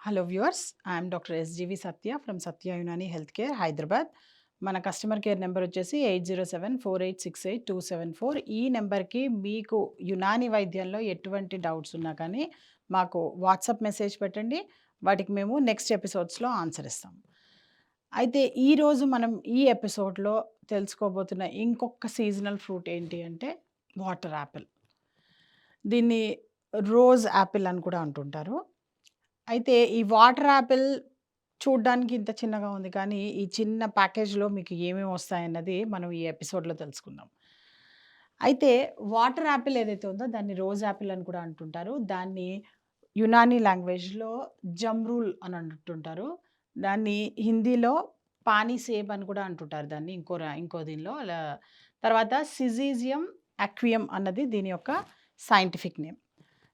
Hello viewers, I'm doctor SGV Satya from Satya Unani health care Hyderabad. మన customer care number వచ్చేసి 8074868274. ఈ నెంబర్కి మీకు యునాని వైద్యంలో ఎటువంటి డౌట్స్ ఉన్నా కానీ మాకు వాట్సాప్ మెసేజ్ పెట్టండి. వాటికి మేము నెక్స్ట్ ఎపిసోడ్స్లో ఆన్సర్ ఇస్తాం. అయితే ఈరోజు మనం ఈ ఎపిసోడ్లో తెలుసుకోబోతున్న ఇంకొక సీజనల్ ఫ్రూట్ ఏంటి అంటే వాటర్ యాపిల్. దీన్ని రోజ్ యాపిల్ అని కూడా అంటుంటారు. అయితే ఈ వాటర్ యాపిల్ చూడ్డానికి ఇంత చిన్నగా ఉంది కానీ, ఈ చిన్న ప్యాకేజ్‌లో మీకు ఏమేమి వస్తాయన్నది మనం ఈ ఎపిసోడ్‌లో తెలుసుకుందాం. అయితే వాటర్ యాపిల్ ఏదైతే ఉందో దాన్ని రోజ్ యాపిల్ అని కూడా అంటుంటారు. దాన్ని యునానీ లాంగ్వేజ్‌లో జమ్రూల్ అని అంటుంటారు. దాన్ని హిందీలో పానీ సేబ్ అని కూడా అంటుంటారు దాన్ని ఇంకో దీనిలో. తర్వాత సిజీజియం అక్వియం అన్నది దీని యొక్క సైంటిఫిక్ నేమ్.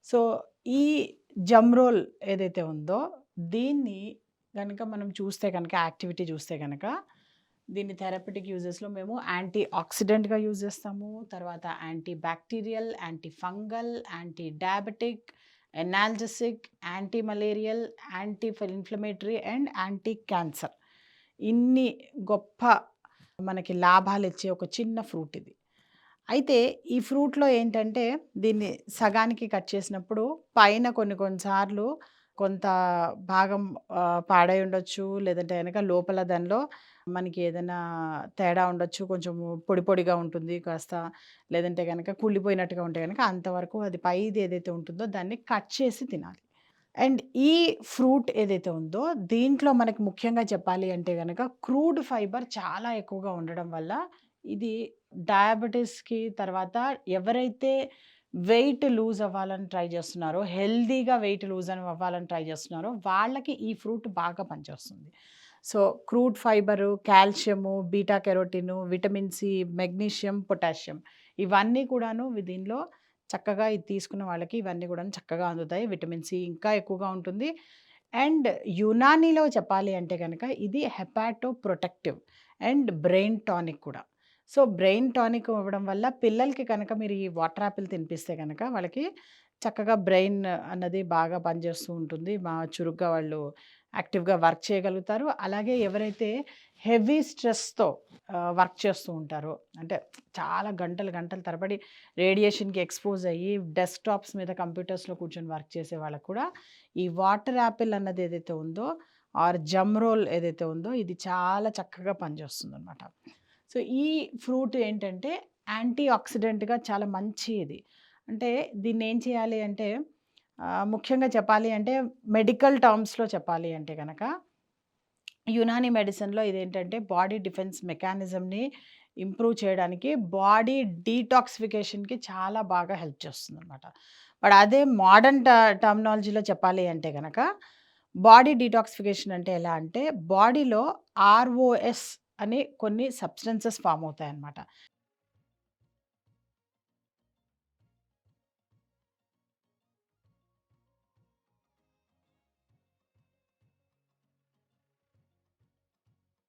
సో, ఈ జమ్రోల్ ఏదైతే ఉందో దీన్ని గనక మనం చూస్తే గనక యాక్టివిటీ చూస్తే గనక దీన్ని థెరపటిక్ యూజెస్‌లో మేము యాంటీ ఆక్సిడెంట్‌గా యూజ్ చేస్తాము. తర్వాత anti bacterial, anti fungal, anti diabetic, ఎనాల్జెసిక్, anti malarial, anti inflammatory and anti cancer. ఇన్ని గొప్ప మనకి లాభాలిచ్చే ఒక చిన్న ఫ్రూట్ ఇది. అయితే ఈ ఫ్రూట్‌లో ఏంటంటే దీన్ని సగానికి కట్ చేసినప్పుడు పైన కొన్ని సార్లు కొంత భాగం పాడై ఉండొచ్చు. లేదంటే గనక లోపల దానిలో మనకి ఏదైనా తేడా ఉండొచ్చు. కొంచెం పొడి పొడిగా ఉంటుంది కాస్త. లేదంటే గనక కుళ్ళిపోయినట్టుగా ఉంటే గనక అంతవరకు అది పైది ఏదైతే ఉంటుందో దాన్ని కట్ చేసి తినాలి. అండ్ ఈ ఫ్రూట్ ఏదైతే ఉందో దీంట్లో మనకి ముఖ్యంగా చెప్పాలి అంటే గనక క్రూడ్ ఫైబర్ చాలా ఎక్కువగా ఉండడం వల్ల ఇది డయాబెటిస్‌కి తర్వాత ఎవరైతే వెయిట్ లూజ్ అవ్వాలని ట్రై చేస్తున్నారో, హెల్తీగా వెయిట్ లూజ్ అవ్వాలని ట్రై చేస్తున్నారో వాళ్ళకి ఈ ఫ్రూట్ బాగా పనిచేస్తుంది. So, crude fibre, calcium, beta carotene, vitamin C, magnesium, potassium ఇవన్నీ కూడాను దీనిలో చక్కగా ఇది తీసుకున్న వాళ్ళకి ఇవన్నీ కూడాను చక్కగా అందుతాయి. విటమిన్ సి ఇంకా ఎక్కువగా ఉంటుంది. అండ్ యునానీలో చెప్పాలి అంటే గనక ఇది hepato protective and brain tonic కూడా. సో, బ్రెయిన్ టానిక్ ఇవ్వడం వల్ల పిల్లలకి కనుక మీరు ఈ వాటర్ యాపిల్ తినిపిస్తే గనక వాళ్ళకి చక్కగా బ్రెయిన్ అన్నది బాగా పనిచేస్తూ ఉంటుంది. చురుగ్గా వాళ్ళు యాక్టివ్‌గా వర్క్ చేయగలుగుతారు. అలాగే ఎవరైతే హెవీ స్ట్రెస్‌తో వర్క్ చేస్తూ ఉంటారో, అంటే చాలా గంటలు గంటల తరబడి రేడియేషన్‌కి ఎక్స్‌పోజ్ అయ్యి డెస్క్‌టాప్స్ మీద కంప్యూటర్స్‌లో కూర్చొని వర్క్ చేసే వాళ్ళకి కూడా ఈ వాటర్ యాపిల్ అన్నది ఏదైతే ఉందో ఆర్ జమ్రోల్ ఏదైతే ఉందో ఇది చాలా చక్కగా పనిచేస్తుందనమాట. సో, ఈ ఫ్రూట్ ఏంటంటే యాంటీ ఆక్సిడెంట్‌గా చాలా మంచి ఇది. అంటే దీన్నేం చేయాలి అంటే ముఖ్యంగా చెప్పాలి అంటే మెడికల్ టర్మ్స్‌లో చెప్పాలి అంటే గనక యునానీ మెడిసిన్‌లో ఇదేంటంటే బాడీ డిఫెన్స్ మెకానిజంని ఇంప్రూవ్ చేయడానికి, బాడీ డీటాక్సిఫికేషన్‌కి చాలా బాగా హెల్ప్ చేస్తుందనమాట. బట్ అదే మోడర్న్ టర్మినాలజీలో చెప్పాలి అంటే గనక బాడీ డీటాక్సిఫికేషన్ అంటే ఎలా అంటే బాడీలో ఆర్ఓఎస్ అని కొన్ని సబ్స్టెన్సెస్ ఫార్మ్ అవుతాయన్నమాట.